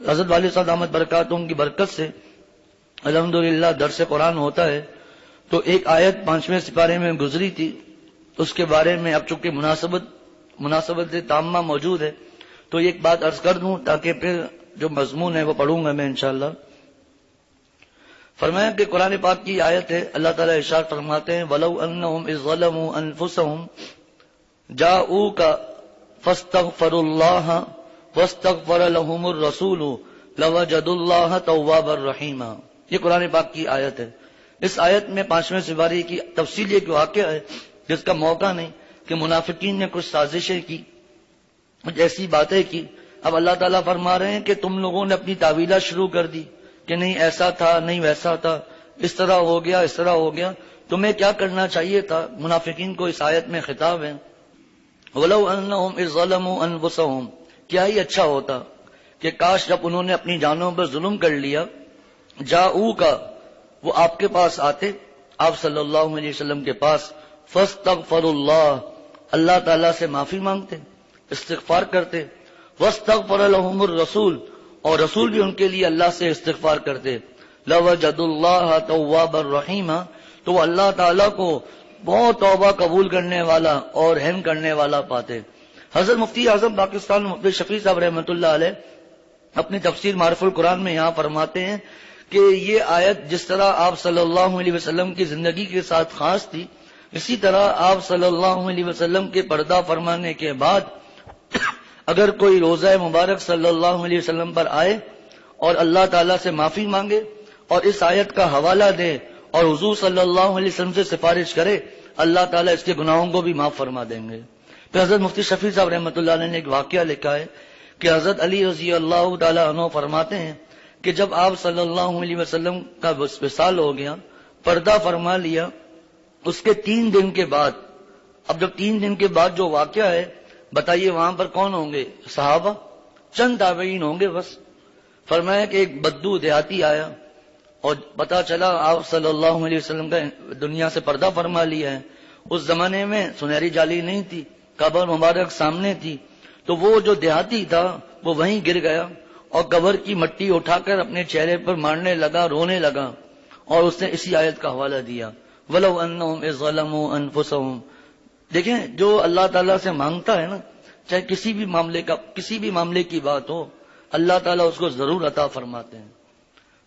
حضرت والد صاحب دامت برکاتہم کی برکت سے الحمدللہ درس قرآن ہوتا ہے. تو ایک آیت 5ویں سپارے میں گزری تھی، اس کے بارے میں اب چونکہ مناسبت تامہ موجود ہے تو ایک بات عرض کر دوں تاکہ پھر جو مضمون ہے وہ پڑھوں گا میں انشاءاللہ. فرمایا کہ قرآن پاک کی آیت ہے، اللہ تعالیٰ ارشاد فرماتے ہیں وَلَوْ أَنَّهُمْ إِذْ ظَلَمُوا أَنفُسَهُمْ جَاءُوكَ فَاسْتَغْفَرُوا اللَّهَ وَاسْتَغْفَرَ لَهُمُ الرَّسُولُ لَوَجَدُوا اللَّهَ تَوَّابًا رَحِيمًا. یہ قرآن پاک کی آیت ہے. اس آیت میں 5ویں سپارے کی تفصیل ایک واقعہ ہے جس کا موقع نہیں کہ منافقین نے کچھ سازشیں کی، کچھ ایسی باتیں کی. اب اللہ تعالیٰ فرما رہے ہیں کہ تم لوگوں نے اپنی تعویلات شروع کر دی کہ نہیں ایسا تھا، نہیں ویسا تھا، اس طرح ہو گیا، اس طرح ہو گیا. تمہیں کیا کرنا چاہیے تھا؟ منافقین کو اس آیت میں خطاب ہے. وَلَوْ أَنَّهُمْ إِذْ ظَلَمُوا أَنفُسَهُمْ، کیا ہی اچھا ہوتا کہ کاش جب انہوں نے اپنی جانوں پر ظلم کر لیا، جاءوکا، وہ آپ کے پاس آتے، آپ صلی اللہ علیہ وسلم کے پاس، فاستغفروا اللہ، اللہ تعالیٰ سے معافی مانگتے، استغفار کرتے، واستغفر لهم الرسول، اور رسول بھی ان کے لیے اللہ سے استغفار کرتے، لوجدوا اللہ توابا رحیما، تو وہ اللہ تعالیٰ کو بہت توبہ قبول کرنے والا اور رحم کرنے والا پاتے. حضرت مفتی اعظم پاکستان مفتی شفیع صاحب رحمۃ اللہ علیہ اپنی تفسیر معرف القرآن میں یہاں فرماتے ہیں کہ یہ آیت جس طرح آپ صلی اللہ علیہ وسلم کی زندگی کے ساتھ خاص تھی، اسی طرح آپ صلی اللہ علیہ وسلم کے پردہ فرمانے کے بعد اگر کوئی روزہ مبارک صلی اللہ علیہ وسلم پر آئے اور اللہ تعالیٰ سے معافی مانگے اور اس آیت کا حوالہ دے اور حضور صلی اللہ علیہ وسلم سے سفارش کرے، اللہ تعالیٰ اس کے گناہوں کو بھی معاف فرما دیں گے. پھر حضرت مفتی شفیع صاحب رحمۃ اللہ علیہ نے ایک واقعہ لکھا ہے کہ حضرت علی رضی اللہ تعالیٰ عنہ فرماتے ہیں کہ جب آپ صلی اللہ علیہ وسلم کا وصال ہو گیا، پردہ فرما لیا، اس کے 3 دن کے بعد، اب جب 3 دن کے بعد جو واقعہ ہے، بتائیے وہاں پر کون ہوں گے؟ صحابہ، چند تابعین ہوں گے بس. فرمایا کہ ایک بدو دیہاتی آیا اور پتا چلا آپ صلی اللہ علیہ وسلم کا دنیا سے پردہ فرما لیا ہے. اس زمانے میں سنہری جالی نہیں تھی، قبر مبارک سامنے تھی، تو وہ جو دیہاتی تھا وہ وہیں گر گیا اور قبر کی مٹی اٹھا کر اپنے چہرے پر مارنے لگا، رونے لگا، اور اس نے اسی آیت کا حوالہ دیا وَلَوْ أَنَّهُمْ إِذْ ظَلَمُوا أَنفُسَهُمْ. دیکھیں جو اللہ تعالیٰ سے مانگتا ہے نا، چاہے کسی بھی معاملے کی بات ہو، اللہ تعالیٰ اس کو ضرور عطا فرماتے ہیں،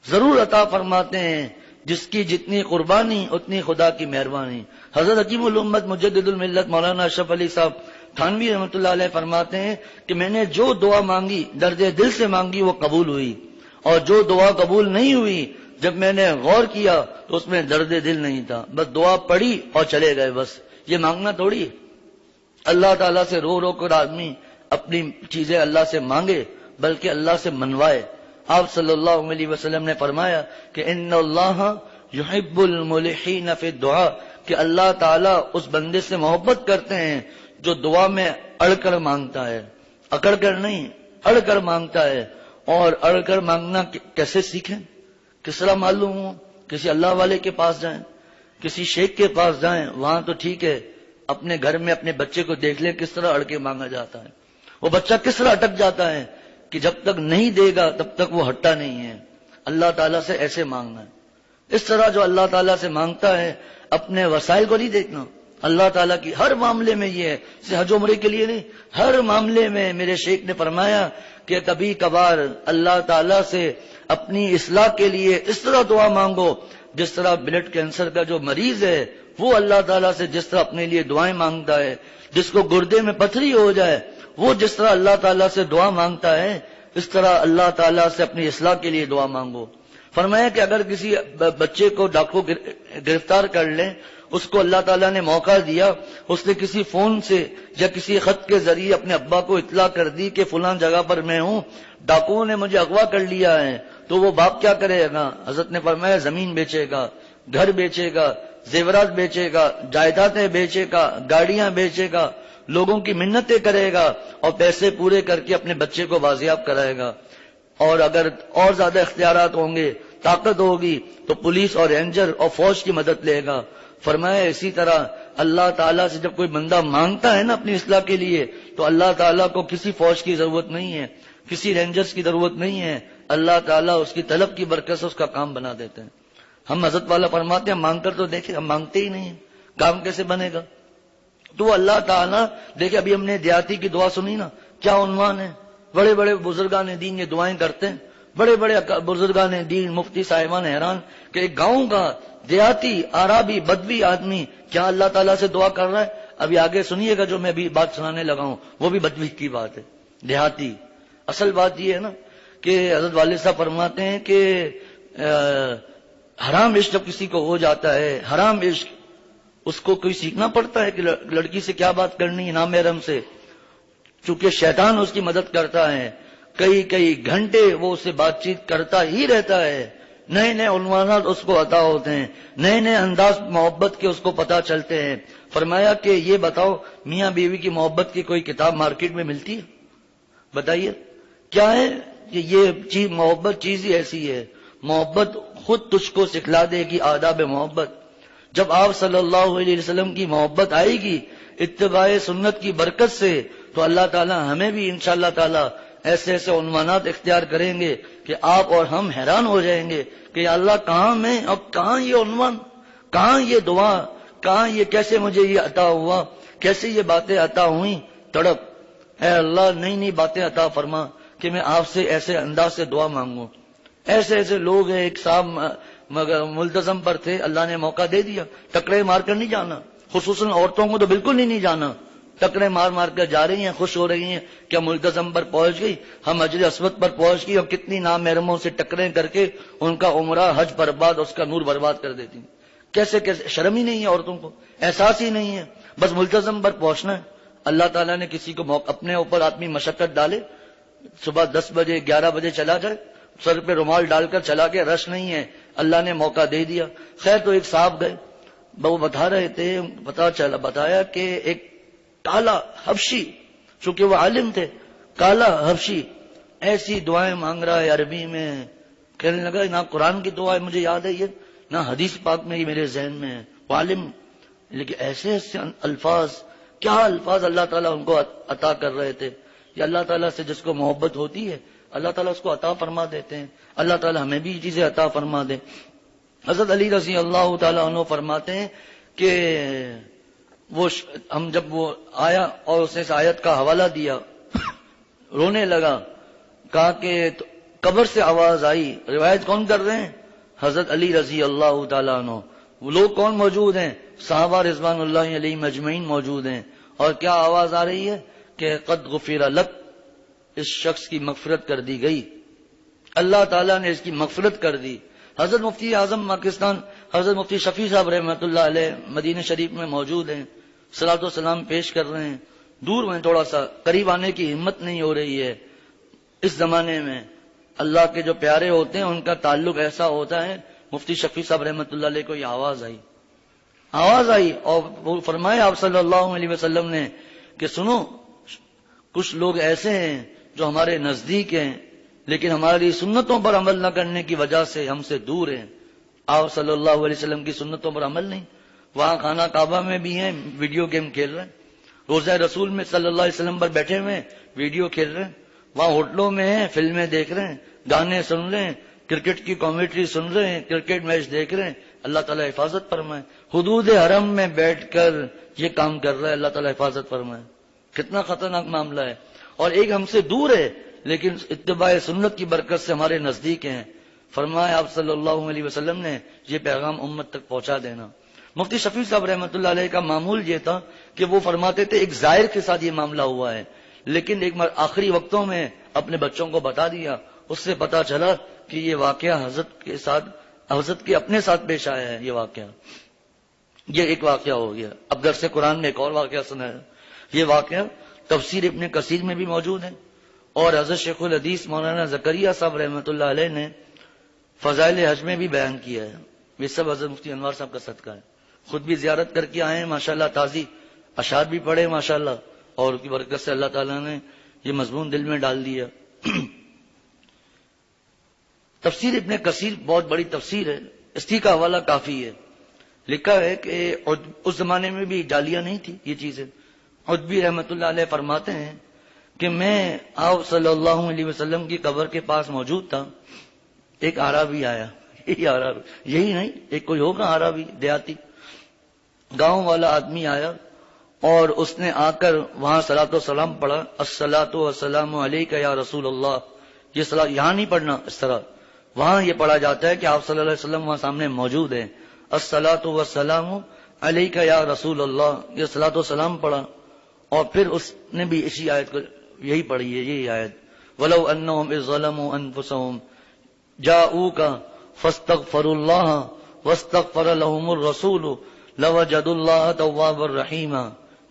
ضرور عطا فرماتے ہیں. جس کی جتنی قربانی اتنی خدا کی مہربانی. حضرت حکیم الامت مجدد الملت مولانا اشرف علی صاحب تھانوی رحمۃ اللہ علیہ فرماتے ہیں کہ میں نے جو دعا مانگی، درد دل سے مانگی، وہ قبول ہوئی، اور جو دعا قبول نہیں ہوئی، جب میں نے غور کیا تو اس میں درد دل نہیں تھا، بس دعا پڑھی اور چلے گئے. بس یہ مانگنا تھوڑی. اللہ تعالیٰ سے رو رو کر آدمی اپنی چیزیں اللہ سے مانگے، بلکہ اللہ سے منوائے. آپ صلی اللہ علیہ وسلم نے فرمایا کہ ان اللہ یحب الملحین فی الدعاء، کہ اللہ تعالیٰ اس بندے سے محبت کرتے ہیں جو دعا میں اڑ کر مانگتا ہے، اکڑ کر نہیں، اڑ کر مانگتا ہے. اور اڑ کر مانگنا کیسے سیکھیں؟ کس طرح معلوم ہو؟ کسی اللہ والے کے پاس جائیں، کسی شیخ کے پاس جائیں، وہاں تو ٹھیک ہے. اپنے گھر میں اپنے بچے کو دیکھ لیں کس طرح اڑ کے مانگا جاتا ہے. وہ بچہ کس طرح اٹک جاتا ہے کہ جب تک نہیں دے گا تب تک وہ ہٹتا نہیں ہے. اللہ تعالیٰ سے ایسے مانگنا ہے. اس طرح جو اللہ تعالیٰ سے مانگتا ہے اپنے وسائل کو نہیں دیکھنا. اللہ تعالیٰ کی ہر معاملے میں یہ ہے، حج عمرے کے لیے نہیں، ہر معاملے میں. میرے شیخ نے فرمایا کہ کبھی کبھار اللہ تعالیٰ سے اپنی اصلاح کے لیے اس طرح دعا مانگو جس طرح بلڈ کینسر کا جو مریض ہے وہ اللہ تعالیٰ سے جس طرح اپنے لیے دعائیں مانگتا ہے، جس کو گردے میں پتھری ہو جائے وہ جس طرح اللہ تعالیٰ سے دعا مانگتا ہے، اس طرح اللہ تعالیٰ سے اپنی اصلاح کے لیے دعا مانگو. فرمایا کہ اگر کسی بچے کو ڈاکو گرفتار کر لیں، اس کو اللہ تعالیٰ نے موقع دیا، اس نے کسی فون سے یا کسی خط کے ذریعے اپنے ابا کو اطلاع کر دی کہ فلاں جگہ پر میں ہوں، ڈاکوؤں نے مجھے اغوا کر لیا ہے، تو وہ باپ کیا کرے گا؟ حضرت نے فرمایا زمین بیچے گا، گھر بیچے گا، زیورات بیچے گا، جائیدادیں بیچے گا، گاڑیاں بیچے گا، لوگوں کی منتیں کرے گا اور پیسے پورے کر کے اپنے بچے کو بازیاب کرائے گا. اور اگر اور زیادہ اختیارات ہوں گے، طاقت ہوگی، تو پولیس اور رینجر اور فوج کی مدد لے گا. فرمایا اسی طرح اللہ تعالیٰ سے جب کوئی بندہ مانگتا ہے نا اپنی اصلاح کے لیے، تو اللہ تعالیٰ کو کسی فوج کی ضرورت نہیں ہے، کسی رینجرز کی ضرورت نہیں ہے، اللہ تعالیٰ اس کی طلب کی برکت سے اس کا کام بنا دیتے ہیں۔ ہم حضرت والا فرماتے ہیں مانگ کر تو دیکھیں، ہم مانگتے ہی نہیں ہیں، کام کیسے بنے گا؟ تو اللہ تعالیٰ دیکھیں، ابھی ہم نے دیہاتی کی دعا سنی نا، کیا عنوان ہے؟ بڑے بڑے بزرگان دین یہ دعائیں کرتے ہیں، بڑے بڑے بزرگان دین، مفتی صاحبان حیران کہ ایک گاؤں کا دیہاتی عربی بدوی آدمی کیا اللہ تعالیٰ سے دعا کر رہا ہے؟ ابھی آگے سنیے گا جو میں ابھی بات سنانے لگا ہوں، وہ بھی بدوی کی بات ہے، دیہاتی۔ اصل بات یہ ہے نا کہ حضرت والد صاحب فرماتے ہیں کہ حرام عشق جب کسی کو ہو جاتا ہے، حرام عشق، اس کو کوئی سیکھنا پڑتا ہے کہ لڑکی سے کیا بات کرنی ہے نامحرم سے، چونکہ شیطان اس کی مدد کرتا ہے، کئی گھنٹے وہ اس سے بات چیت کرتا ہی رہتا ہے، نئے نئے عنوانات اس کو عطا ہوتے ہیں، نئے نئے انداز محبت کے اس کو پتہ چلتے ہیں۔ فرمایا کہ یہ بتاؤ میاں بیوی کی محبت کی کوئی کتاب مارکیٹ میں ملتی ہے؟ بتائیے کیا ہے یہ چیز؟ محبت چیز ہی ایسی ہے، محبت خود تجھ کو سکھلا دے گی آداب محبت۔ جب آپ صلی اللہ علیہ وسلم کی محبت آئے گی اتباع سنت کی برکت سے، تو اللہ تعالی ہمیں بھی انشاءاللہ تعالی ایسے ایسے عنوانات اختیار کریں گے کہ آپ اور ہم حیران ہو جائیں گے کہ یا اللہ کہاں میں، اب کہاں یہ عنوان، کہاں یہ دعا، کہاں یہ، کیسے مجھے یہ عطا ہوا، کیسے یہ باتیں عطا ہوئیں؟ تڑپ، اے اللہ نئی نئی باتیں عطا فرما کہ میں آپ سے ایسے انداز سے دعا مانگوں۔ ایسے ایسے لوگ ہیں، ایک صاحب ملتزم پر تھے، اللہ نے موقع دے دیا، ٹکرے مار کر نہیں جانا، خصوصاً عورتوں کو تو بالکل ہی نہیں جانا، ٹکرے مار مار کر جا رہی ہیں، خوش ہو رہی ہیں کہ ملتزم پر پہنچ گئی، ہم حجر اسود پر پہنچ گئی، اور کتنی نامحرموں سے ٹکریں کر کے ان کا عمرہ حج برباد، اس کا نور برباد کر دیتی ہیں۔ کیسے کیسے، شرم ہی نہیں ہے عورتوں کو، احساس ہی نہیں ہے، بس ملتزم پر پہنچنا ہے۔ اللہ تعالیٰ نے کسی کو اپنے اوپر آدمی مشقت ڈالے، صبح 10 بجے 11 بجے چلا جائے، سر پہ رومال ڈال کر چلا گیا، رش نہیں ہے، اللہ نے موقع دے دیا۔ خیر تو ایک صاحب گئے، وہ بتا رہے تھے، بتایا کہ ایک کالا حبشی، چونکہ وہ عالم تھے، کالا حبشی ایسی دعائیں مانگ رہا ہے عربی میں، کہنے لگا نہ قرآن کی دعا مجھے یاد ہے یہ، نہ حدیث پاک میں یہ میرے ذہن میں ہے، وہ عالم، لیکن ایسے ایسے الفاظ، کیا الفاظ اللہ تعالیٰ ان کو عطا کر رہے تھے۔ یہ اللہ تعالیٰ سے جس کو محبت ہوتی ہے اللہ تعالیٰ اس کو عطا فرما دیتے ہیں۔ اللہ تعالیٰ ہمیں بھی یہ چیزیں عطا فرما دے۔ حضرت علی رضی اللہ تعالیٰ عنہ فرماتے ہیں کہ ہم جب وہ آیا اور اس نے اس آیت کا حوالہ دیا، رونے لگا، کہا کہ قبر سے آواز آئی، روایت کون کر رہے ہیں؟ حضرت علی رضی اللہ تعالیٰ عنہ۔ وہ لوگ کون موجود ہیں؟ صحابہ رضوان اللہ علیہم اجمعین موجود ہیں، اور کیا آواز آ رہی ہے کہ قد غفر لک، اس شخص کی مغفرت کر دی گئی، اللہ تعالیٰ نے اس کی مغفرت کر دی۔ حضرت مفتی اعظم پاکستان حضرت مفتی شفیع صاحب رحمۃ اللہ علیہ مدینہ شریف میں موجود ہیں، صلاۃ و سلام پیش کر رہے ہیں، دور میں تھوڑا سا، قریب آنے کی ہمت نہیں ہو رہی ہے۔ اس زمانے میں اللہ کے جو پیارے ہوتے ہیں ان کا تعلق ایسا ہوتا ہے۔ مفتی شفیع صاحب رحمۃ اللہ علیہ کو یہ آواز آئی اور وہ فرمائے آپ صلی اللہ علیہ وسلم نے کہ سنو، کچھ لوگ ایسے ہیں جو ہمارے نزدیک ہیں لیکن ہماری سنتوں پر عمل نہ کرنے کی وجہ سے ہم سے دور ہیں۔ آپ صلی اللہ علیہ وسلم کی سنتوں پر عمل نہیں، وہاں خانہ کعبہ میں بھی ہیں، ویڈیو گیم کھیل رہے ہیں، روضہ رسول میں صلی اللہ علیہ وسلم پر بیٹھے ہوئے ویڈیو کھیل رہے ہیں، وہاں ہوٹلوں میں ہیں، فلمیں دیکھ رہے ہیں، گانے سن رہے ہیں، کرکٹ کی کامنٹری سن رہے ہیں، کرکٹ میچ دیکھ رہے ہیں۔ اللہ تعالیٰ حفاظت فرمائے۔ حدود حرم میں بیٹھ کر یہ کام کر رہا ہے، اللہ تعالیٰ حفاظت فرمائے۔ کتنا خطرناک معاملہ ہے، اور ایک ہم سے دور ہے لیکن اتباع سنت کی برکت سے ہمارے نزدیک ہیں۔ فرمایا آپ صلی اللہ علیہ وسلم نے یہ پیغام امت تک پہنچا دینا۔ مفتی شفیع صاحب رحمۃ اللہ علیہ کا معمول یہ تھا کہ وہ فرماتے تھے ایک زائر کے ساتھ یہ معاملہ ہوا ہے، لیکن ایک آخری وقتوں میں اپنے بچوں کو بتا دیا، اس سے پتا چلا کہ یہ واقعہ حضرت کے اپنے ساتھ پیش آیا ہے۔ یہ واقعہ، یہ ایک واقعہ ہو گیا۔ اب درس قرآن میں ایک اور واقعہ سنا ہے۔ یہ واقعہ تفسیر ابن کثیر میں بھی موجود ہے، اور حضرت شیخ الحدیث مولانا زکریا صاحب رحمۃ اللہ علیہ نے فضائل حج میں بھی بیان کیا ہے۔ یہ سب حضرت مفتی انوار صاحب کا صدقہ ہے۔ خود بھی زیارت کر کے آئے ہیں ماشاءاللہ، تازی اشعار بھی پڑھے ماشاءاللہ، اور اس کی برکت سے اللہ تعالیٰ نے یہ مضمون دل میں ڈال دیا۔ تفسیر ابن کثیر بہت بڑی تفسیر ہے، اس کا حوالہ کافی ہے۔ لکھا ہے کہ اس زمانے میں بھی جالیہ نہیں تھی یہ چیزیں۔ عتبی رحمۃ اللہ علیہ فرماتے ہیں کہ میں آپ صلی اللہ علیہ وسلم کی قبر کے پاس موجود تھا، ایک عربی آیا، یہی نہیں ایک کوئی ہوگا عربی دیہاتی گاؤں والا آدمی آیا، اور اس نے آ کر وہاں صلاۃ و سلام پڑھا، الصلاۃ والسلام علیک یا رسول اللہ. یہ صلاۃ یہاں نہیں پڑھنا اس طرح، وہاں یہ پڑھا جاتا ہے کہ آپ صلی اللہ علیہ وسلم وہاں سامنے موجود ہیں. الصلاۃ والسلام علیک یا رسول اللہ، یہ صلاۃ و سلام پڑھا، اور پھر اس نے بھی اسی آیت کو یہی پڑھی ہے، یہی آیت وَلَوْ أَنَّهُمْ إِذْ ظَلَمُوا أَنفُسَهُمْ جَاءُوكَ فَاسْتَغْفَرُوا اللَّهَ وَاسْتَغْفَرَ لَهُمُ الرَّسُولُ لَوَجَدُوا اللَّهَ تَوَّابًا رَحِيمًا.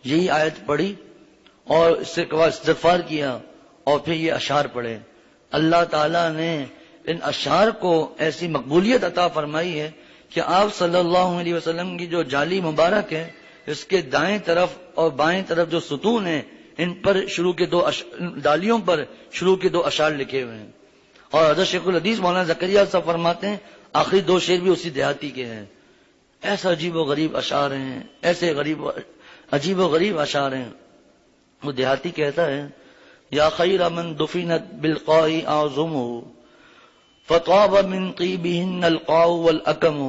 یہی آیت پڑھی اور اس سے استغفار کیا اور پھر یہ اشعار پڑھے. اللہ تعالیٰ نے ان اشعار کو ایسی مقبولیت عطا فرمائی ہے کہ آپ صلی اللہ علیہ وسلم کی جو جالی مبارک ہے، اس کے دائیں طرف اور بائیں طرف جو ستون ہیں، ان پر شروع کے ڈالیوں پر شروع کے 2 اشعار لکھے ہوئے ہیں. اور حضرت شیخ الحدیث مولانا زکریا صاحب فرماتے ہیں آخری 2 شعر بھی اسی دیہاتی کے ہیں. ایسا عجیب و غریب اشعار ہیں، ایسے عجیب و غریب اشعار ہیں. وہ دیہاتی کہتا ہے یا خیر من دفنت بالقاء اعظم فطاب من طیبهن القاء والاکم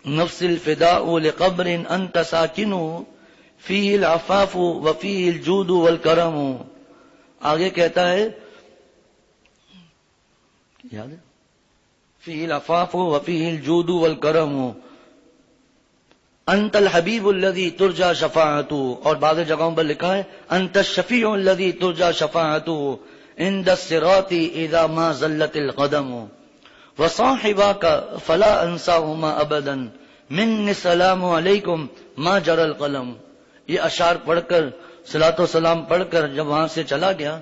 نفس الفداء لقبر انت ساکن فیہ العفاف وفیہ الجود والکرم. آگے کہتا ہے یاد ہے فیہ العفاف وفیہ الجود والکرم انت الحبیب الذی ترجا شفاعته، اور بعض جگہوں پر لکھا ہے انت الشفیع الذی ترجا شفاعته عند الصراط اذا ما زلت القدم وصاحباک فلا انساهما ابدا من السلام علیکم ما جرى القلم. یہ اشعار پڑھ کر صلاۃ و سلام پڑھ کر جب وہاں سے چلا گیا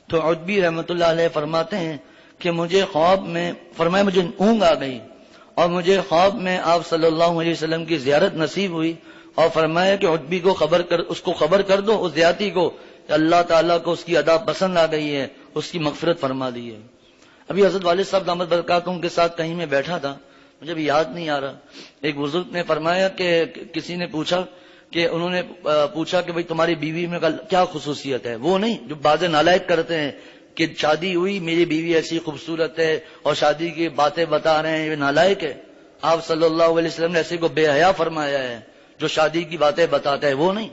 تو عتبی رحمۃ اللہ علیہ فرماتے ہیں کہ مجھے خواب میں فرمایا مجھے اونگ آ گئی اور مجھے خواب میں آپ صلی اللہ علیہ وسلم کی زیارت نصیب ہوئی، اور فرمایا کہ عتبی کو اس کو خبر کر دو، اس دیہاتی کو، کہ اللہ تعالیٰ کو اس کی ادا پسند آ گئی ہے، اس کی مغفرت فرما دی ہے. ابھی حضرت والد صاحب دامت برکاتہم کے ساتھ کہیں میں بیٹھا تھا، مجھے بھی یاد نہیں آ رہا، ایک بزرگ نے فرمایا کہ کسی نے پوچھا کہ انہوں نے پوچھا کہ بھئی تمہاری بیوی میں کیا خصوصیت ہے. وہ نہیں جو بعض نالائق کرتے ہیں کہ شادی ہوئی میری بیوی ایسی خوبصورت ہے اور شادی کی باتیں بتا رہے ہیں، یہ نالائق ہے. آپ صلی اللہ علیہ وسلم نے ایسے کو بے حیا فرمایا ہے جو شادی کی باتیں بتاتا ہے، وہ نہیں.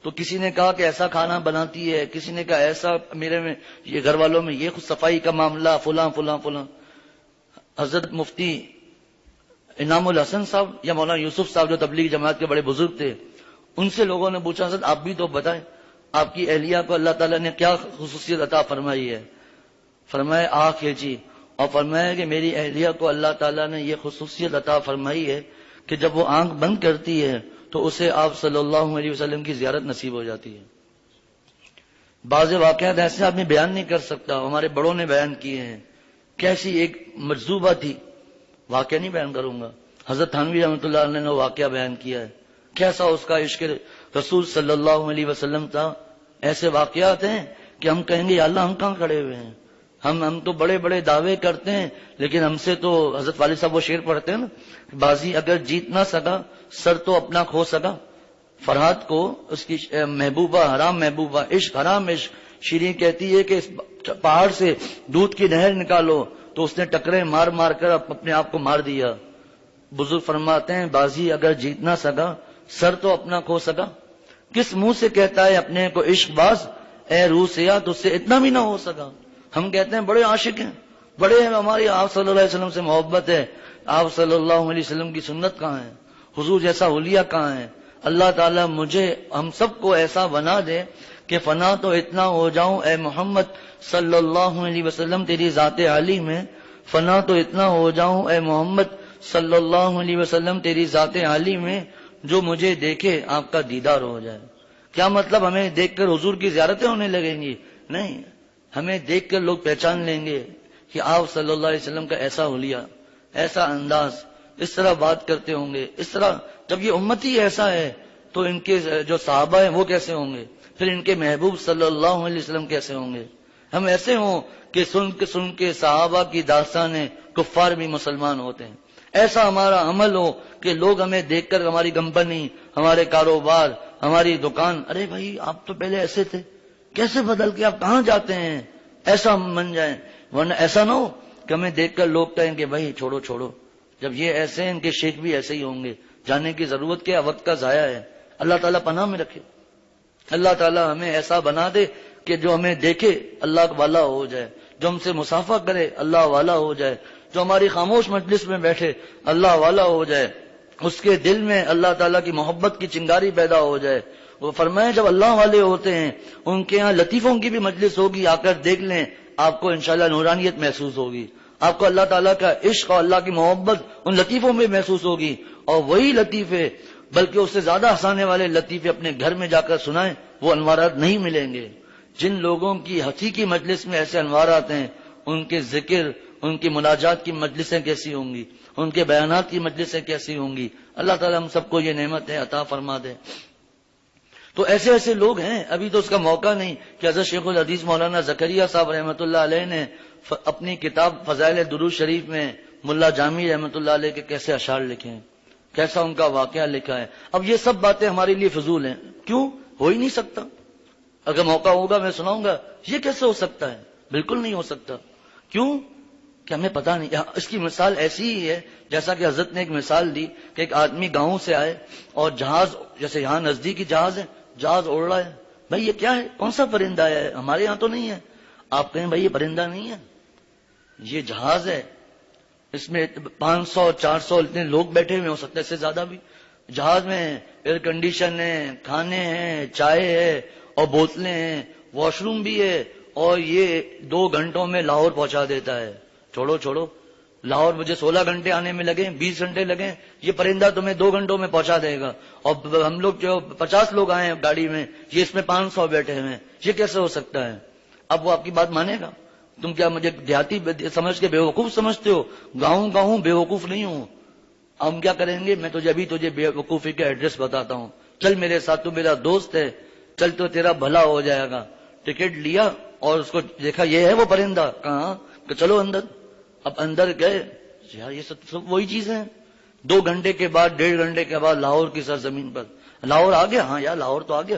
تو کسی نے کہا کہ ایسا کھانا بناتی ہے، کسی نے کہا ایسا میرے میں یہ گھر والوں میں یہ خود صفائی کا معاملہ فلاں فلاں فلاں. حضرت مفتی انعام الحسن صاحب یا مولانا یوسف صاحب جو تبلیغ جماعت کے بڑے بزرگ تھے، ان سے لوگوں نے پوچھا حضرت آپ بھی تو بتائیں آپ کی اہلیہ کو اللہ تعالیٰ نے کیا خصوصیت عطا فرمائی ہے. فرمایا آنکھ ہے جی، اور فرمایا کہ میری اہلیہ کو اللہ تعالیٰ نے یہ خصوصیت عطا فرمائی ہے کہ جب وہ آنکھ بند کرتی ہے تو اسے آپ صلی اللہ علیہ وسلم کی زیارت نصیب ہو جاتی ہے. بعض واقعات ایسے آدمی بیان نہیں کر سکتا، ہمارے بڑوں نے بیان کیے ہیں. کیسی ایک مجذوبہ تھی، واقعہ نہیں بیان کروں گا، حضرت تھانوی رحمۃ اللہ علیہ نے واقعہ بیان کیا ہے، کیسا اس کا عشق رسول صلی اللہ علیہ وسلم تھا. ایسے واقعات ہیں کہ ہم کہیں گے یا اللہ ہم کہاں کھڑے ہوئے ہیں، ہم تو بڑے بڑے دعوے کرتے ہیں لیکن ہم سے تو حضرت والد صاحب وہ شعر پڑھتے ہیں نا، بازی اگر جیت نہ سکا سر تو اپنا کھو سکا. فرحات کو اس کی محبوبہ حرام محبوبہ، عشق حرام عشق. شیریں کہتی ہے کہ پہاڑ سے دودھ کی نہر نکالو تو اس نے ٹکرے مار مار کر اپنے آپ کو مار دیا. بزرگ فرماتے ہیں بازی اگر جیت نہ سکا سر تو اپنا کھو سکا. کس منہ سے کہتا ہے اپنے کو عشق باز، اے روح سیا تجھ سے اتنا بھی نہ ہو سکا. ہم کہتے ہیں بڑے عاشق ہیں، بڑے ہیں، ہماری آپ صلی اللہ علیہ وسلم سے محبت ہے. آپ صلی اللہ علیہ وسلم کی سنت کہاں ہے، حضور جیسا اولیاء کہاں ہے. اللہ تعالیٰ مجھے ہم سب کو ایسا بنا دے کہ فنا تو اتنا ہو جاؤں اے محمد صلی اللہ علیہ وسلم تیری ذات عالی میں، فنا تو اتنا ہو جاؤں اے محمد صلی اللہ علیہ وسلم تیری ذات عالی میں، جو مجھے دیکھے آپ کا دیدار ہو جائے. کیا مطلب ہمیں دیکھ کر حضور کی زیارتیں ہونے لگیں گی؟ نہیں، ہمیں دیکھ کر لوگ پہچان لیں گے کہ آپ صلی اللہ علیہ وسلم کا ایسا حلیہ، ایسا انداز، اس طرح بات کرتے ہوں گے، اس طرح. جب یہ امتی ایسا ہے تو ان کے جو صحابہ ہیں وہ کیسے ہوں گے، پھر ان کے محبوب صلی اللہ علیہ وسلم کیسے ہوں گے. ہم ایسے ہوں کہ سن کے صحابہ کی داستانیں کفار بھی مسلمان ہوتے ہیں. ایسا ہمارا عمل ہو کہ لوگ ہمیں دیکھ کر ہماری کمپنی، ہمارے کاروبار، ہماری دکان، ارے بھائی آپ تو پہلے ایسے تھے، کیسے بدل کے آپ کہاں جاتے ہیں؟ ایسا بن جائیں، ورنہ ایسا نہ ہو کہ ہمیں دیکھ کر لوگ کہیں کہ بھائی چھوڑو چھوڑو، جب یہ ایسے ہیں ان کے شیخ بھی ایسے ہی ہوں گے، جانے کی ضرورت کیا، وقت کا ضائع ہے۔ اللہ تعالیٰ پناہ میں رکھے، اللہ تعالیٰ ہمیں ایسا بنا دے کہ جو ہمیں دیکھے اللہ والا ہو جائے، جو ہم سے مصافحہ کرے اللہ والا ہو جائے، جو ہماری خاموش مجلس میں بیٹھے اللہ والا ہو جائے، اس کے دل میں اللہ تعالیٰ کی محبت کی چنگاری پیدا ہو جائے۔ وہ فرمائے جب اللہ والے ہوتے ہیں ان کے ہاں لطیفوں کی بھی مجلس ہوگی، آ کر دیکھ لیں، آپ کو انشاءاللہ نورانیت محسوس ہوگی، آپ کو اللہ تعالیٰ کا عشق اور اللہ کی محبت ان لطیفوں میں محسوس ہوگی، اور وہی لطیفے بلکہ اس سے زیادہ ہنسانے والے لطیفے اپنے گھر میں جا کر سنائیں، وہ انوارات نہیں ملیں گے۔ جن لوگوں کی ہنسی کی مجلس میں ایسے انوارات ہیں، ان کے ذکر، ان کی مناجات کی مجلسیں کیسی ہوں گی، ان کے بیانات کی مجلسیں کیسی ہوں گی۔ اللہ تعالیٰ ہم سب کو یہ نعمت ہے عطا فرما دے۔ تو ایسے ایسے لوگ ہیں، ابھی تو اس کا موقع نہیں کہ حضرت شیخ الحدیث مولانا زکریا صاحب رحمۃ اللہ علیہ نے اپنی کتاب فضائل درود شریف میں ملا جامی رحمۃ اللہ علیہ کے کیسے اشعار لکھے ہیں، کیسا ان کا واقعہ لکھا ہے۔ اب یہ سب باتیں ہمارے لیے فضول ہیں، کیوں؟ ہو ہی نہیں سکتا۔ اگر موقع ہوگا میں سناؤں گا، یہ کیسے ہو سکتا ہے؟ بالکل نہیں ہو سکتا۔ کیوں؟ کہ ہمیں پتہ نہیں۔ اس کی مثال ایسی ہی ہے جیسا کہ حضرت نے ایک مثال دی کہ ایک آدمی گاؤں سے آئے اور جہاز، جیسے یہاں نزدیکی جہاز ہے، جہاز اڑ رہا ہے، بھائی یہ کیا ہے، کون سا پرندہ ہے، ہمارے یہاں تو نہیں ہے۔ آپ کہیں بھائی یہ پرندہ نہیں ہے، یہ جہاز ہے، اس میں 500 400 اتنے لوگ بیٹھے ہوئے، ہو سکتا ہے اس سے زیادہ بھی۔ جہاز میں ایئر کنڈیشن ہے، کھانے ہیں، چائے ہے اور بوتلیں ہیں، واش روم بھی ہے، اور یہ 2 گھنٹوں میں لاہور پہنچا دیتا ہے۔ چھوڑو چھوڑو، لاہور مجھے 16 گھنٹے آنے میں لگے، 20 گھنٹے لگے، یہ پرندہ تمہیں 2 گھنٹوں میں پہنچا دے گا۔ اور ہم لوگ جو 50 لوگ آئے ہیں گاڑی میں، یہ اس میں 500 بیٹھے ہوئے ہیں، یہ کیسے ہو سکتا ہے؟ اب وہ آپ کی بات مانے گا؟ تم کیا مجھے دیہاتی سمجھ کے بیوقوف سمجھتے ہو؟ گاؤں بیوقوف نہیں ہوں۔ ہم کیا کریں گے، میں تجھے بیوقوفی کا ایڈریس بتاتا ہوں، چل میرے ساتھ، تو میرا دوست ہے، چل تو تیرا بھلا ہو جائے گا۔ ٹکٹ لیا اور اس کو دیکھا، یہ ہے وہ پرندہ، کہاں کہ چلو اندر۔ اب اندر گئے، یار یہ سب وہی چیزیں ہیں۔ 2 گھنٹے کے بعد، 1.5 گھنٹے کے بعد لاہور کی سرزمین پر، لاہور آ گیا۔ ہاں یار لاہور تو آ گیا۔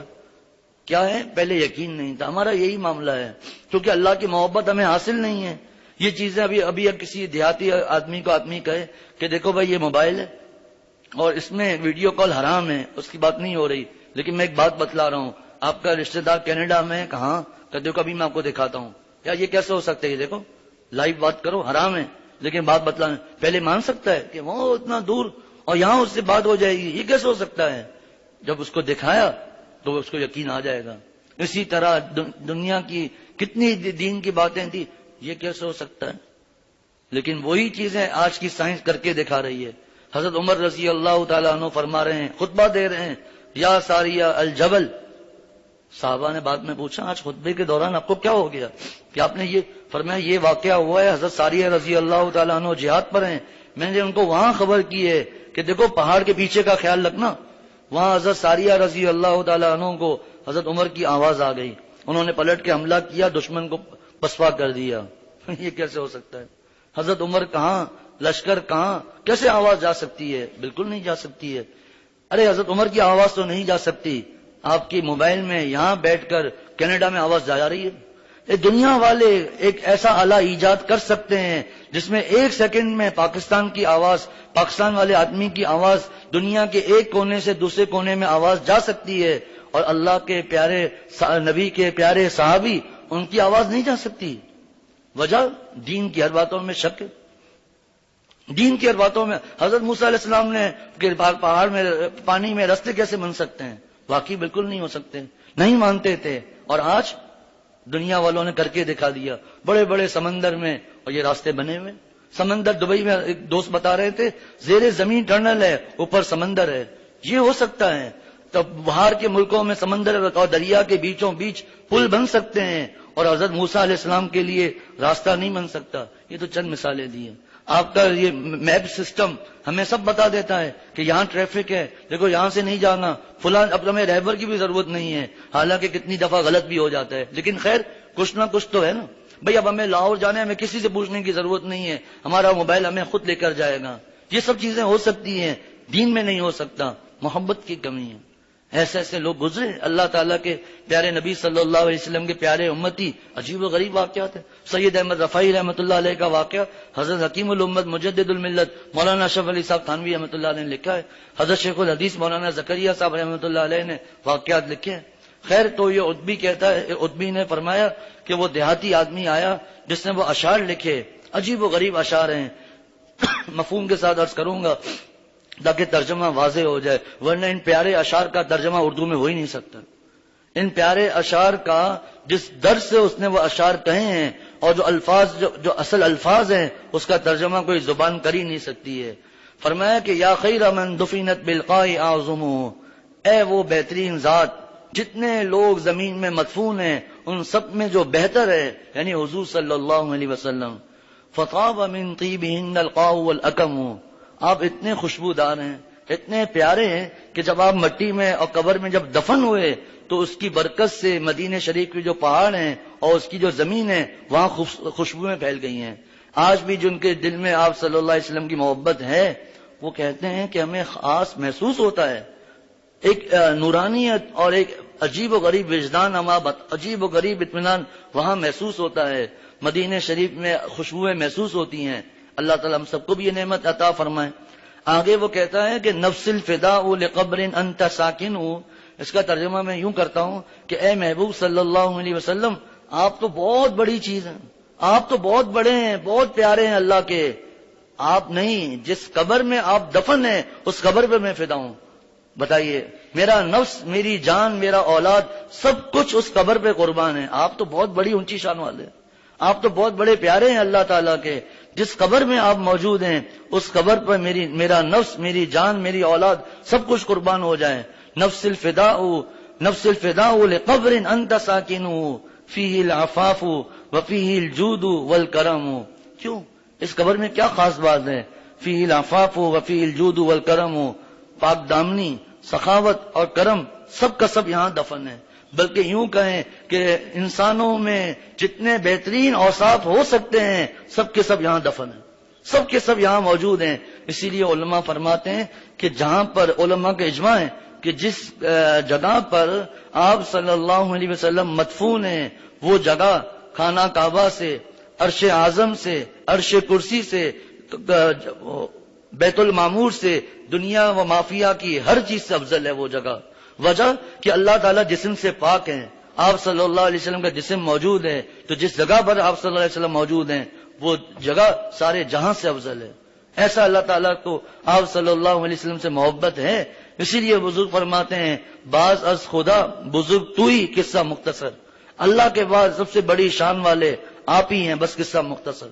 کیا ہے؟ پہلے یقین نہیں تھا۔ ہمارا یہی معاملہ ہے، کیونکہ اللہ کی محبت ہمیں حاصل نہیں ہے۔ یہ چیزیں ابھی کسی دیہاتی آدمی کو کہے کہ دیکھو بھائی یہ موبائل ہے اور اس میں ویڈیو کال حرام ہے، اس کی بات نہیں ہو رہی، لیکن میں ایک بات بتلا رہا ہوں، آپ کا رشتہ دار کینیڈا میں، کہاں کہ دیکھو ابھی میں آپ کو دکھاتا ہوں۔ یار یہ کیسے ہو سکتا ہے؟ یہ دیکھو لائیو بات کرو، حرام ہے، لیکن بات بتلانا پہلے مان سکتا ہے کہ وہ اتنا دور اور یہاں اس سے بات ہو جائے گی، یہ کیسے ہو سکتا ہے؟ جب اس کو دکھایا تو اس کو یقین آ جائے گا۔ اسی طرح دنیا کی کتنی دین کی باتیں تھی، یہ کیسے ہو سکتا ہے؟ لیکن وہی چیزیں آج کی سائنس کر کے دکھا رہی ہے۔ حضرت عمر رضی اللہ تعالیٰ عنہ فرما رہے ہیں، خطبہ دے رہے ہیں، یا ساریہ الجبل۔ صحابہ نے بعد میں پوچھا آج خطبے کے دوران آپ کو کیا ہو گیا کہ آپ نے یہ فرمایا؟ یہ واقعہ ہوا ہے، حضرت ساریہ رضی اللہ تعالیٰ عنہ جہاد پر ہیں، میں نے ان کو وہاں خبر کی ہے کہ دیکھو پہاڑ کے پیچھے کا خیال رکھنا۔ وہاں حضرت ساریہ رضی اللہ تعالیٰ عنہ کو حضرت عمر کی آواز آ گئی، انہوں نے پلٹ کے حملہ کیا، دشمن کو پسپا کر دیا۔ یہ کیسے ہو سکتا ہے؟ حضرت عمر کہاں، لشکر کہاں، کیسے آواز جا سکتی ہے؟ بالکل نہیں جا سکتی ہے۔ ارے حضرت عمر کی آواز تو نہیں جا سکتی، آپ کی موبائل میں یہاں بیٹھ کر کینیڈا میں آواز جا رہی ہے۔ دنیا والے ایک ایسا آلہ ایجاد کر سکتے ہیں جس میں 1 سیکنڈ میں پاکستان کی آواز، پاکستان والے آدمی کی آواز دنیا کے ایک کونے سے دوسرے کونے میں آواز جا سکتی ہے، اور اللہ کے پیارے نبی کے پیارے صحابی، ان کی آواز نہیں جا سکتی۔ وجہ دین کی ہر باتوں میں شک ہے، دین کی ہر باتوں میں۔ حضرت موسیٰ علیہ السلام نے پہاڑ میں پانی میں رستے کیسے بن سکتے ہیں؟ واقعی بالکل نہیں ہو سکتے، نہیں مانتے تھے، اور آج دنیا والوں نے کر کے دکھا دیا۔ بڑے بڑے سمندر میں اور یہ راستے بنے ہوئے، سمندر دبئی میں ایک دوست بتا رہے تھے، زیر زمین ٹنل ہے، اوپر سمندر ہے، یہ ہو سکتا ہے۔ تب باہر کے ملکوں میں سمندر اور دریا کے بیچوں بیچ پل بن سکتے ہیں، اور حضرت موسیٰ علیہ السلام کے لیے راستہ نہیں بن سکتا۔ یہ تو چند مثالیں دی ہیں۔ آپ کا یہ میپ سسٹم ہمیں سب بتا دیتا ہے کہ یہاں ٹریفک ہے، دیکھو یہاں سے نہیں جانا، فلاں، اب ہمیں رہبر کی بھی ضرورت نہیں ہے، حالانکہ کتنی دفعہ غلط بھی ہو جاتا ہے، لیکن خیر کچھ نہ کچھ تو ہے نا۔ بھئی اب ہمیں لاہور جانے، ہمیں کسی سے پوچھنے کی ضرورت نہیں ہے، ہمارا موبائل ہمیں خود لے کر جائے گا۔ یہ سب چیزیں ہو سکتی ہیں، دین میں نہیں ہو سکتا، محبت کی کمی ہے۔ ایسے ایسے لوگ گزرے اللہ تعالیٰ کے پیارے نبی صلی اللہ علیہ وسلم کے پیارے امتی. عجیب و غریب واقعات ہیں. سید احمد رفاعی رحمۃ اللہ علیہ کا واقعہ حضرت حکیم الامت مجدد الملت مولانا اشرف علی صاحب تھانوی رحمۃ اللہ علیہ نے لکھا ہے. حضرت شیخ الحدیث مولانا زکریا صاحب رحمۃ اللہ علیہ نے واقعات لکھے ہیں. خیر تو یہ ادبی کہتا ہے، ادبی نے فرمایا کہ وہ دیہاتی آدمی آیا جس نے وہ اشعار لکھے، عجیب و غریب اشعار ہیں. مفہوم کے ساتھ عرض کروں گا تاکہ ترجمہ واضح ہو جائے، ورنہ ان پیارے اشعار کا ترجمہ اردو میں ہو ہی نہیں سکتا. ان پیارے اشعار کا جس درد سے اس نے وہ اشعار کہے ہیں اور جو الفاظ جو اصل الفاظ ہیں اس کا ترجمہ کوئی زبان کر ہی نہیں سکتی ہے. فرمایا کہ یا خیر من دفنت بالقاء اعظم، اے وہ بہترین ذات جتنے لوگ زمین میں مدفون ہیں ان سب میں جو بہتر ہے یعنی حضور صلی اللہ علیہ وسلم. فطاب من طیبہن القاء والاکم، آپ اتنے خوشبودار ہیں، اتنے پیارے ہیں کہ جب آپ مٹی میں اور قبر میں جب دفن ہوئے تو اس کی برکت سے مدینہ شریف کے جو پہاڑ ہیں اور اس کی جو زمین ہے وہاں خوشبوئیں پھیل گئی ہیں. آج بھی جن کے دل میں آپ صلی اللہ علیہ وسلم کی محبت ہے وہ کہتے ہیں کہ ہمیں خاص محسوس ہوتا ہے، ایک نورانیت اور ایک عجیب و غریب وجدان امابت، عجیب و غریب اطمینان وہاں محسوس ہوتا ہے. مدینہ شریف میں خوشبوئیں محسوس ہوتی ہیں. اللہ تعالیٰ ہم سب کو بھی یہ نعمت عطا فرمائے. آگے وہ کہتا ہے کہ نفس الفداء لقبر انت ساکن، اس کا ترجمہ میں یوں کرتا ہوں کہ اے محبوب صلی اللہ علیہ وسلم آپ تو بہت بڑی چیز ہیں، آپ تو بہت بڑے ہیں، بہت پیارے ہیں اللہ کے. آپ نہیں، جس قبر میں آپ دفن ہیں اس قبر پہ میں فدا ہوں. بتائیے، میرا نفس، میری جان، میرا اولاد سب کچھ اس قبر پہ قربان ہے. آپ تو بہت بڑی اونچی شان والے ہیں، آپ تو بہت بڑے پیارے ہیں اللہ تعالیٰ کے. جس قبر میں آپ موجود ہیں اس قبر پر میرا نفس، میری جان، میری اولاد سب کچھ قربان ہو جائے. نفس الفداء لقبر انت ساکن فیہ العفاف وفیہ الجود والکرم. کیوں؟ اس قبر میں کیا خاص بات ہے؟ فیہ العفاف وفیہ الجود والکرم، پاک دامنی، سخاوت اور کرم سب کا سب یہاں دفن ہے. بلکہ یوں کہیں کہ انسانوں میں جتنے بہترین اوصاف ہو سکتے ہیں سب کے سب یہاں دفن ہیں، سب کے سب یہاں موجود ہیں. اسی لیے علماء فرماتے ہیں کہ جہاں پر علماء کا اجماع ہے کہ جس جگہ پر آپ صلی اللہ علیہ وسلم مدفون ہیں وہ جگہ خانہ کعبہ سے، عرش اعظم سے، عرش کرسی سے، بیت المعمور سے، دنیا و مافیہ کی ہر چیز سے افضل ہے وہ جگہ. وجہ کہ اللہ تعالیٰ جسم سے پاک ہیں، آپ صلی اللہ علیہ وسلم کا جسم موجود ہے، تو جس جگہ پر آپ صلی اللہ علیہ وسلم موجود ہیں وہ جگہ سارے جہاں سے افضل ہے. ایسا اللہ تعالیٰ کو آپ صلی اللہ علیہ وسلم سے محبت ہے. اسی لیے بزرگ فرماتے ہیں بعض از خدا بزرگ تو ہی قصہ مختصر، اللہ کے بعد سب سے بڑی شان والے آپ ہی ہیں، بس قصہ مختصر.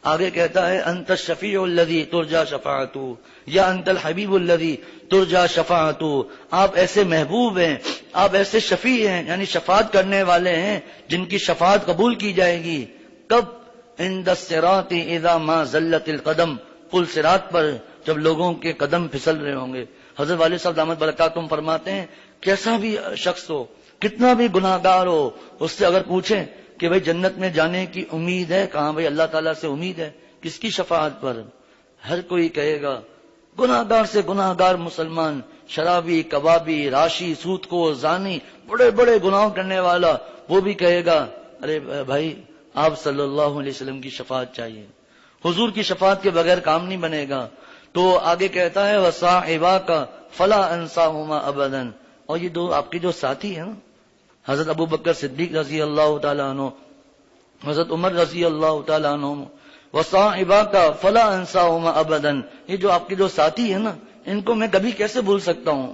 آگے کہتا ہے انت الشفیع الذی ترجا شفاعتہ یا انت الحبیب الذی ترجا شفاعتہ، آپ ایسے محبوب ہیں، آپ ایسے شفیع ہیں یعنی شفاعت کرنے والے ہیں جن کی شفاعت قبول کی جائے گی. کب؟ عند الصراط اذا ما زلت القدم، پل صراط پر جب لوگوں کے قدم پھسل رہے ہوں گے. حضرت والد صاحب دامت برکاتہم فرماتے ہیں کیسا بھی شخص ہو، کتنا بھی گناہ گار ہو، اس سے اگر پوچھیں کہ بھئی جنت میں جانے کی امید ہے، کہاں بھئی اللہ تعالیٰ سے امید ہے. کس کی شفاعت پر؟ ہر کوئی کہے گا گناہ گار سے گناہ گار مسلمان، شرابی، کبابی، راشی، سود کو، زانی، بڑے بڑے گناہ کرنے والا، وہ بھی کہے گا ارے بھائی آپ صلی اللہ علیہ وسلم کی شفاعت چاہیے، حضور کی شفاعت کے بغیر کام نہیں بنے گا. تو آگے کہتا ہے وصاحباک فلا انساہما ابدا، اور یہ دو آپ کے جو ساتھی ہیں نا، حضرت ابو بکر صدیق رضی اللہ تعالیٰ عنہ، حضرت عمر رضی اللہ تعالیٰ عنہ، وصاحباک فلا انساہما ابدا، یہ جو آپ کے جو ساتھی ہیں نا ان کو میں کبھی کیسے بھول سکتا ہوں.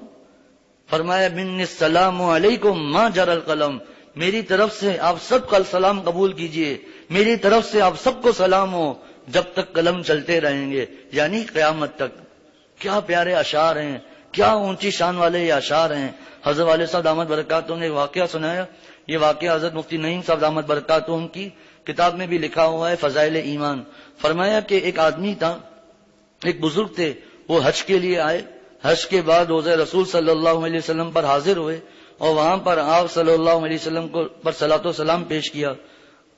فرمایا منی السلام علیکم ما جرى القلم، میری طرف سے آپ سب کا سلام قبول کیجئے، میری طرف سے آپ سب کو سلام ہو جب تک قلم چلتے رہیں گے، یعنی قیامت تک. کیا پیارے اشعار ہیں، کیا اونچی شان والے یہ اشعار ہیں. حضرت والد صاحب دامت برکاتہم نے ایک واقعہ سنایا، یہ واقعہ حضرت مفتی نعیم صاحب دامت برکاتہم کی کتاب میں بھی لکھا ہوا ہے فضائل ایمان. فرمایا کہ ایک آدمی تھا، ایک بزرگ تھے، وہ حج کے لیے آئے، حج کے بعد روضہ رسول صلی اللہ علیہ وسلم پر حاضر ہوئے اور وہاں پر آپ صلی اللہ علیہ وسلم کو پر صلاۃ و سلام پیش کیا،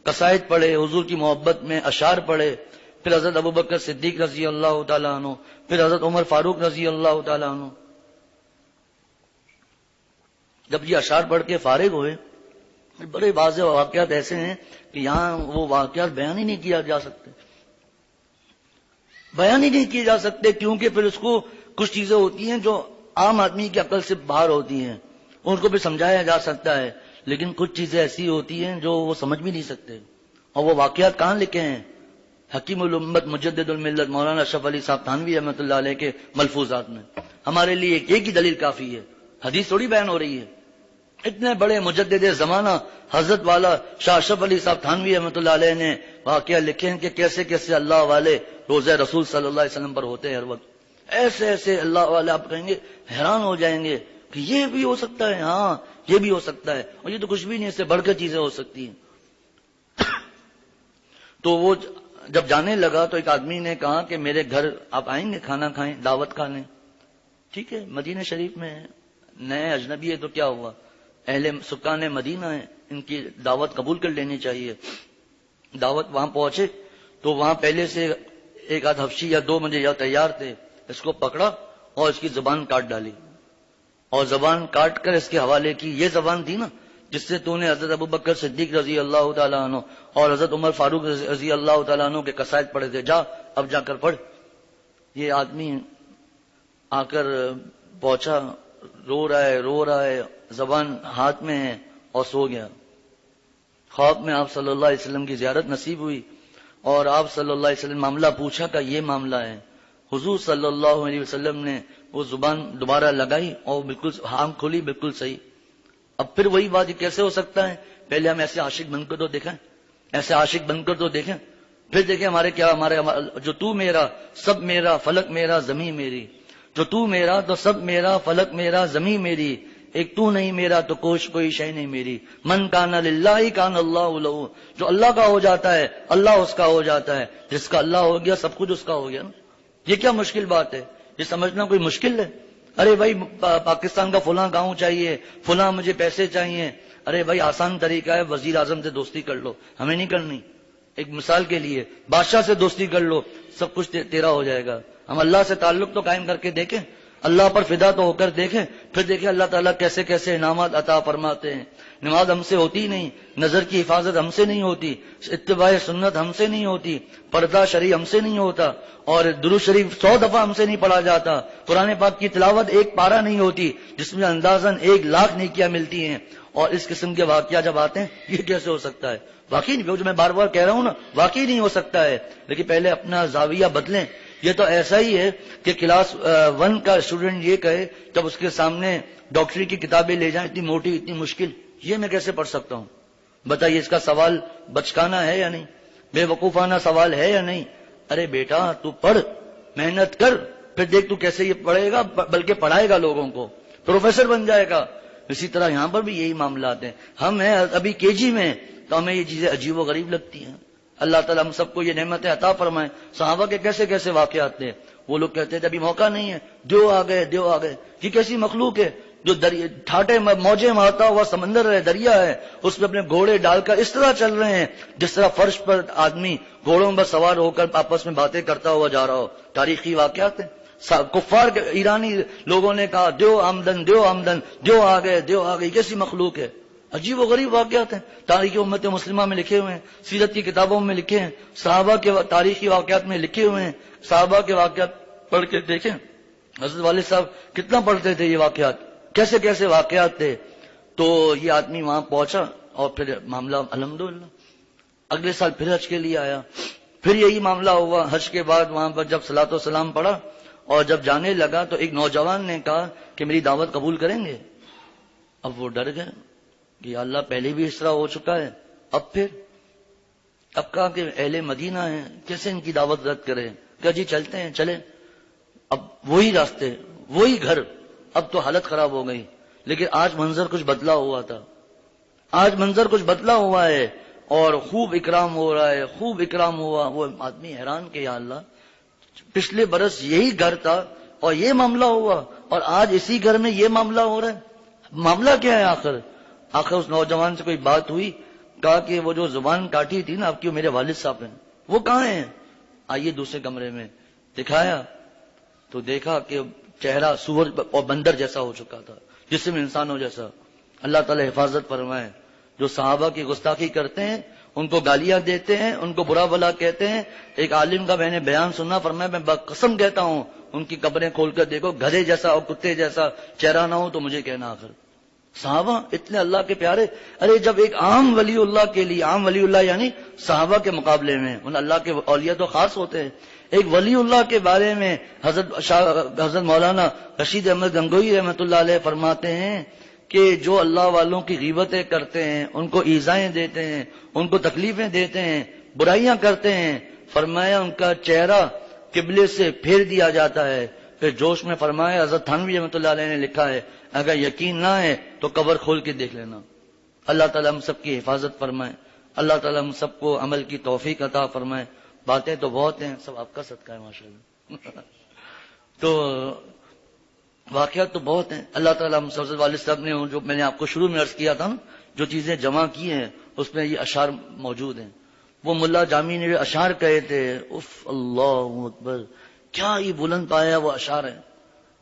قصائد پڑھے، حضور کی محبت میں اشعار پڑھے. پھر حضرت ابو بکر صدیق رضی اللہ تعالیٰ عنہ، پھر حضرت عمر فاروق رضی اللہ تعالیٰ عنہ. جب یہ اشعار پڑھ کے فارغ ہوئے، بڑے واضح واقعات ایسے ہیں کہ یہاں وہ واقعات بیان ہی نہیں کیا جا سکتے، بیان ہی نہیں کیے جا سکتے، کیونکہ پھر اس کو کچھ چیزیں ہوتی ہیں جو عام آدمی کی عقل سے باہر ہوتی ہیں، ان کو بھی سمجھایا جا سکتا ہے، لیکن کچھ چیزیں ایسی ہوتی ہیں جو وہ سمجھ بھی نہیں سکتے۔ اور وہ واقعات کہاں لکھے ہیں؟ حکیم الامت مجدد الملت مولانا اشرف علی صاحب تھانوی رحمۃ اللہ علیہ کے ملفوظات میں۔ ہمارے لیے ایک ہی دلیل کافی ہے، حدیث تھوڑی بیان ہو رہی ہے۔ اتنے بڑے مجدد زمانہ حضرت والا شاہ اشرف علی صاحب تھانوی رحمۃ اللہ علیہ نے واقعہ لکھے ہیں کہ کیسے کیسے اللہ والے روزہ رسول صلی اللہ علیہ وسلم پر ہوتے ہیں ہر وقت، ایسے ایسے اللہ والے، آپ کہیں گے حیران ہو جائیں گے کہ یہ بھی ہو سکتا ہے، ہاں یہ بھی ہو سکتا ہے، اور یہ تو کچھ بھی نہیں، اس سے بڑھ کر چیزیں ہو سکتی ہیں۔ تو وہ جب جانے لگا تو ایک آدمی نے کہا کہ میرے گھر آپ آئیں گے، کھانا کھائیں، دعوت کھا لیں۔ ٹھیک ہے، مدینہ شریف میں نئے اجنبی ہے تو کیا ہوا، اہل سکان مدینہ ہیں، ان کی دعوت قبول کر لینی چاہیے۔ دعوت وہاں پہنچے تو وہاں پہلے سے ایک آدھ حبشی یا دو مجھے یا تیار تھے، اس کو پکڑا اور اس کی زبان کاٹ ڈالی، اور زبان کاٹ کر اس کے حوالے کی، یہ زبان تھی نا جس سے تو نے حضرت ابوبکر صدیق رضی اللہ تعالیٰ عنہ اور حضرت عمر فاروق رضی اللہ تعالیٰ عنہ کے قصائد پڑھے تھے، جا اب جا کر پڑھ۔ یہ آدمی آ کر پہنچا، رو رہا ہے، زبان ہاتھ میں ہے، اور سو گیا۔ خواب میں آپ صلی اللہ علیہ وسلم کی زیارت نصیب ہوئی، اور آپ صلی اللہ علیہ وسلم معاملہ پوچھا کہ یہ معاملہ ہے۔ حضور صلی اللہ علیہ وسلم نے وہ زبان دوبارہ لگائی اور بالکل آنکھ کھلی، بالکل صحیح۔ اب پھر وہی بات، یہ کیسے ہو سکتا ہے؟ پہلے ہم ایسے عاشق بن کر تو دیکھیں، ایسے عاشق بن کر تو دیکھیں، پھر دیکھیں ہمارے جو تو میرا سب میرا فلک میرا زمین میری، جو تو میرا تو سب میرا فلک میرا زمین میری، ایک تو نہیں میرا تو کوئی شے نہیں میری، من کان للہ کان اللہ لہ، جو اللہ کا ہو جاتا ہے اللہ اس کا ہو جاتا ہے، جس کا اللہ ہو گیا سب کچھ اس کا ہو گیا نا۔ یہ کیا مشکل بات ہے؟ یہ سمجھنا کوئی مشکل ہے؟ ارے بھائی پاکستان کا فلاں گاؤں چاہیے، فلاں مجھے پیسے چاہیے، ارے بھائی آسان طریقہ ہے، وزیر اعظم سے دوستی کر لو، ہمیں نہیں کرنی۔ ایک مثال کے لیے بادشاہ سے دوستی کر لو، سب کچھ تیرا ہو جائے گا۔ ہم اللہ سے تعلق تو قائم کر کے دیکھیں، اللہ پر فدا تو ہو کر دیکھیں، پھر دیکھیں اللہ تعالیٰ کیسے کیسے انعامات عطا فرماتے ہیں۔ نماز ہم سے ہوتی نہیں، نظر کی حفاظت ہم سے نہیں ہوتی، اتباع سنت ہم سے نہیں ہوتی، پردہ شریع ہم سے نہیں ہوتا، اور درود شریف 100 دفعہ ہم سے نہیں پڑھا جاتا، قرآن پاک کی تلاوت ایک پارہ نہیں ہوتی جس میں اندازاً 1,00,000 نیکیاں ملتی ہیں۔ اور اس قسم کے واقعات جب آتے ہیں، یہ کیسے ہو سکتا ہے؟ واقعی نہیں، جو میں بار بار کہہ رہا ہوں نا، واقعی نہیں ہو سکتا ہے۔ لیکن پہلے اپنا زاویہ بدلیں۔ یہ تو ایسا ہی ہے کہ کلاس 1 کا اسٹوڈنٹ یہ کہے جب اس کے سامنے ڈاکٹری کی کتابیں لے جائیں، اتنی موٹی اتنی مشکل، یہ میں کیسے پڑھ سکتا ہوں؟ بتائیے، اس کا سوال بچکانا ہے یا نہیں؟ بے وقوفانہ سوال ہے یا نہیں؟ ارے بیٹا تو پڑھ، محنت کر، پھر دیکھ تو کیسے یہ پڑھے گا، بلکہ پڑھائے گا لوگوں کو، پروفیسر بن جائے گا۔ اسی طرح یہاں پر بھی یہی معاملات ہیں۔ ہم ہیں ابھی KG میں، تو ہمیں یہ چیزیں عجیب و غریب لگتی ہیں۔ اللہ تعالیٰ ہم سب کو یہ نعمتیں عطا فرمائے۔ صحابہ کے کیسے کیسے واقعات تھے، وہ لوگ کہتے تھے ابھی موقع نہیں ہے، دیو آ گئے دیو آ گئے۔ یہ کیسی مخلوق ہے جو ٹھاٹے موجیں مارتا ہوا سمندر ہے، دریا ہے، اس میں اپنے گھوڑے ڈال کر اس طرح چل رہے ہیں جس طرح فرش پر آدمی گھوڑوں پر سوار ہو کر آپس میں باتیں کرتا ہوا جا رہا ہو۔ تاریخی واقعات ہیں۔ کفار کے ایرانی لوگوں نے کہا دیو آمدن دیو آمدن، دیو آ گئے دیو آ گئی، کیسی مخلوق ہے؟ عجیب و غریب واقعات ہیں، تاریخی امت مسلمہ میں لکھے ہوئے ہیں، سیرت کی کتابوں میں لکھے ہیں، صحابہ کے تاریخی واقعات میں لکھے ہوئے ہیں۔ صحابہ کے واقعات پڑھ کے دیکھیں، حضرت والد صاحب کتنا پڑھتے تھے یہ واقعات، کیسے کیسے واقعات تھے۔ تو یہ آدمی وہاں پہنچا اور پھر معاملہ الحمدللہ اگلے سال پھر حج کے لیے آیا، پھر یہی معاملہ ہوا۔ حج کے بعد وہاں پر جب صلاۃ و سلام پڑھا اور جب جانے لگا تو ایک نوجوان نے کہا کہ میری دعوت قبول کریں گے؟ اب وہ ڈر گئے کہ یا اللہ پہلے بھی اس طرح ہو چکا ہے، اب کہا کہ اہل مدینہ ہیں، کیسے ان کی دعوت رد کریں؟ کہ جی چلتے ہیں، چلیں۔ اب وہی راستے، وہی گھر، اب تو حالت خراب ہو گئی، لیکن آج منظر کچھ بدلا ہوا تھا، آج منظر کچھ بدلا ہوا ہے، اور خوب اکرام ہو رہا ہے، خوب اکرام ہوا۔ وہ آدمی حیران کہ یا اللہ پچھلے برس یہی گھر تھا اور یہ معاملہ ہوا، اور آج اسی گھر میں یہ معاملہ ہو رہا ہے، معاملہ کیا ہے آخر؟ اس نوجوان سے کوئی بات ہوئی، کہا کہ وہ جو زبان کاٹی تھی نا آپ کی، میرے والد صاحب ہیں، وہ کہاں ہیں؟ آئیے دوسرے کمرے میں، دکھایا تو دیکھا کہ چہرہ سور اور بندر جیسا ہو چکا تھا، جسم انسانوں جیسا، اللہ تعالی حفاظت فرمائے. جو صحابہ کی گستاخی کرتے ہیں، ان کو گالیاں دیتے ہیں، ان کو برا بھلا کہتے ہیں. ایک عالم کا میں نے بیان سنا، فرمایا میں قسم کہتا ہوں ان کی قبریں کھول کر دیکھو، گدھے جیسا اور کتے جیسا چہرہ نہ ہو تو مجھے کہنا. آخر صحابہ اتنے اللہ کے پیارے. ارے جب ایک عام ولی اللہ کے لیے، عام ولی اللہ یعنی صحابہ کے مقابلے میں، ان اللہ کے اولیاء تو خاص ہوتے ہیں، ایک ولی اللہ کے بارے میں حضرت مولانا رشید احمد گنگوئی رحمۃ اللہ علیہ فرماتے ہیں کہ جو اللہ والوں کی غیبتیں کرتے ہیں، ان کو ایذائیں دیتے ہیں، ان کو تکلیفیں دیتے ہیں، برائیاں کرتے ہیں، فرمایا ان کا چہرہ قبلے سے پھیر دیا جاتا ہے. پھر جوش میں فرمایا، حضرت تھانوی رحمۃ اللہ علیہ نے لکھا ہے، اگر یقین نہ ہے تو قبر کھول کے دیکھ لینا. اللہ تعالیٰ ہم سب کی حفاظت فرمائے، اللہ تعالیٰ ہم سب کو عمل کی توفیق عطا فرمائے. باتیں تو بہت ہیں، سب آپ کا صدقہ ہے ماشاءاللہ. تو واقعات تو بہت ہیں. اللہ تعالیٰ ہم سب والد صاحب نے جو میں نے آپ کو شروع میں عرض کیا تھا نا، جو چیزیں جمع کی ہیں اس میں یہ اشعار موجود ہیں. وہ ملا جامی نے جو اشعار کہے تھے، اف اللہ اکبر، کیا یہ بلند پایا وہ اشعار ہیں،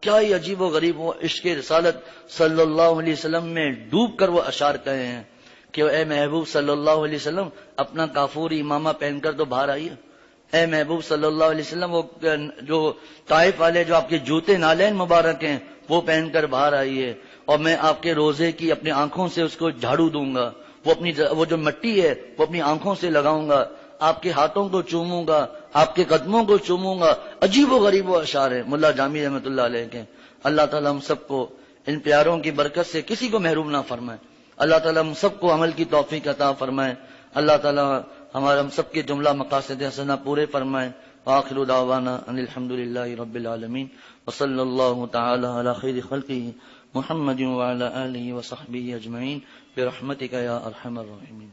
کیا یہ عجیب و غریب وہ عشق رسالت صلی اللہ علیہ وسلم میں ڈوب کر وہ اشعار کہے ہیں کہ اے محبوب صلی اللہ علیہ وسلم اپنا کافوری امامہ پہن کر تو باہر آئیے. اے محبوب صلی اللہ علیہ وسلم وہ جو طائف والے جو آپ کے جوتے نالین مبارک ہیں وہ پہن کر باہر آئیے، اور میں آپ کے روزے کی اپنی آنکھوں سے اس کو جھاڑو دوں گا، وہ جو مٹی ہے وہ اپنی آنکھوں سے لگاؤں گا، آپ کے ہاتھوں کو چوموں گا، آپ کے قدموں کو چوموں گا. عجیب و غریب و اشعار ہے ملا جامی رحمۃ اللہ علیہ کے. اللہ تعالیٰ ہم سب کو ان پیاروں کی برکت سے کسی کو محروم نہ فرمائے. اللہ تعالیٰ ہم سب کو عمل کی توفیق عطا فرمائے. اللہ تعالیٰ ہم سب کے جملہ مقاصد حسنہ پورے فرمائے. وآخر دعوانا ان الحمد للہ رب العالمین وصلی اللہ تعالی علی خیر خلقہ محمد وعلی آلہ وصحبہ اجمعین برحمتک یا ارحم الراحمین.